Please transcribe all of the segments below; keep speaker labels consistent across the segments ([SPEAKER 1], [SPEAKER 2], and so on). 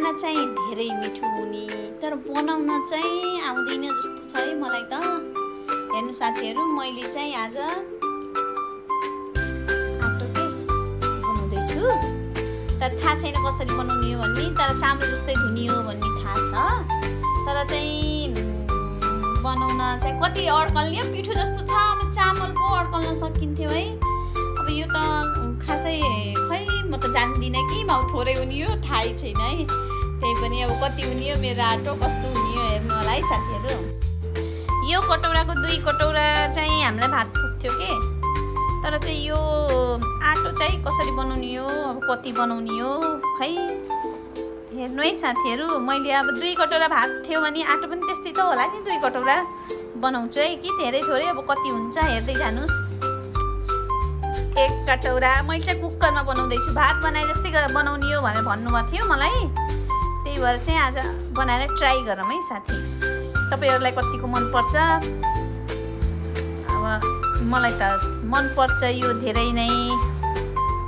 [SPEAKER 1] खाना चाहिँ धेरै मिठो हुने तर बनाउन चाहिँ आउँदैन जस्तो छ है मलाई त। हेर्नु साथीहरू, मैले चाहिँ आज आटो के बनाउँदैछु, तर थाहा छैन कसरी बनाउने हो भन्ने, तर चामल जस्तै धुने हो भन्ने थाहा छ। तर चाहिँ बनाउन चाहिँ कति अड्कल्ने पिठो जस्तो छ, अब चामल पो अड्कल्न सकिन्थ्यो है। अब यो त खासै खै म त जान्दिनँ कि भाउ थोरै हुने हो थाहै छैन है। त्यही पनि अब कति हुने हो मेरो आटो, कस्तो हुने हो हेर्नु होला है साथीहरू। यो कटौराको 2 कटौरा चाहिँ हामीलाई भात पुग्थ्यो के, तर चाहिँ यो आटो चाहिँ कसरी बनाउने हो, अब कति बनाउने हो खै हेर्नु है साथीहरू। मैले अब 2 कटौरा भात थियो भने आटो पनि त्यस्तै त होला नि, 2 कटौरा बनाउँछु है कि धेरै थोरै, अब कति हुन्छ हेर्दै जानुहोस्। 1 कटौरा मैले चाहिँ कुकरमा बनाउँदैछु, भात बनाए जस्तै बनाउने हो भनेर भन्नुभएको थियो मलाई, त्यही भएर चाहिँ आज बनाएर ट्राई गरौँ है साथी। तपाईँहरूलाई कतिको मनपर्छ, अब मलाई त मनपर्छ यो धेरै नै।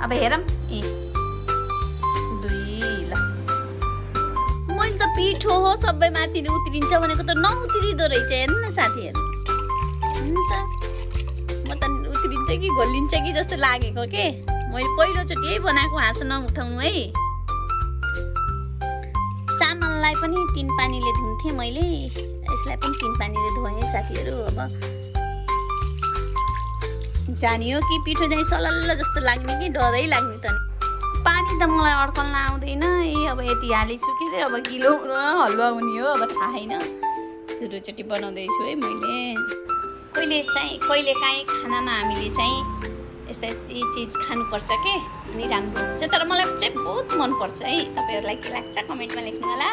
[SPEAKER 1] अब हेरौँ, ए 2 ल मैले त पिठो हो सबै माथि उत्रिन्छ भनेको त नउत्रिँदो रहेछ। हेर्नु न साथीहरू, त म त उत्रिन्छ कि घोलिन्छ कि जस्तो लागेको के। मैले पहिलोचोटि है बनाएको, हाँसो नउठाउनु है। चामललाई पनि 3 पानीले धुन्थेँ मैले, यसलाई पनि 3 पानीले धोएँ साथीहरू। अब जानियो कि पिठो चाहिँ सलल्ल जस्तो लाग्ने कि डरै लाग्ने त। पानी त मलाई अड्कल्न आउँदैन, अब यति हालिछु कि अब किलो हलुवा हुने हो, अब थाहा छैन। सुरुचोटि बनाउँदैछु है मैले। कहिलेकाहीँ खानामा हामीले चाहिँ यस्ता चिज खानुपर्छ के, अनि राम्रो हुन्छ। तर मलाई चाहिँ बहुत मनपर्छ है। तपाईँहरूलाई के लाग्छ कमेन्टमा लेख्नु होला।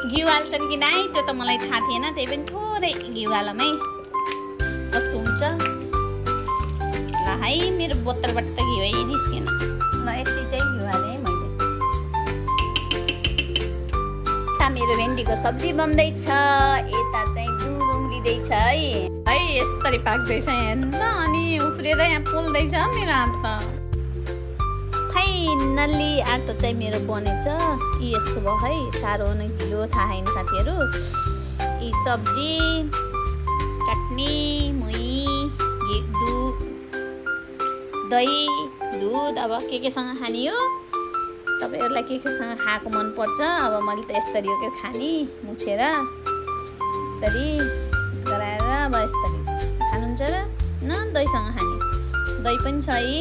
[SPEAKER 1] घिउ हाल्छन् कि नाइ त्यो त मलाई थाहा थिएन, त्यही पनि थोरै घिउ हालौँ है, कस्तो हुन्छ। ल है, मेरो बोतलबाट त घिउ निस्केन। ल यति चाहिँ घिउ हालेँ है मैले। यता मेरो भेन्डीको सब्जी बन्दैछ, यता चाहिँ दुध उम्लिँदैछ है यसरी पाक्दैछ हेर्नु त। अनि उफ्रेर यहाँ पोल्दैछ मेरो हात त। फाइनल्ली आटो चाहिँ मेरो बनेछ। यस्तो भयो है, साह्रो नै ढिलो थाहा छैन साथीहरू। यी सब्जी, चटनी, मुही, दही, दुध, अब केसँग खाने हो। तपाईँहरूलाई केसँग खाएको मनपर्छ। अब मैले त यस्तरी हो के खाने, मुछेर यसरी गराएर अब यसरी खानुहुन्छ र न दहीसँग खाने। दही पनि छ है।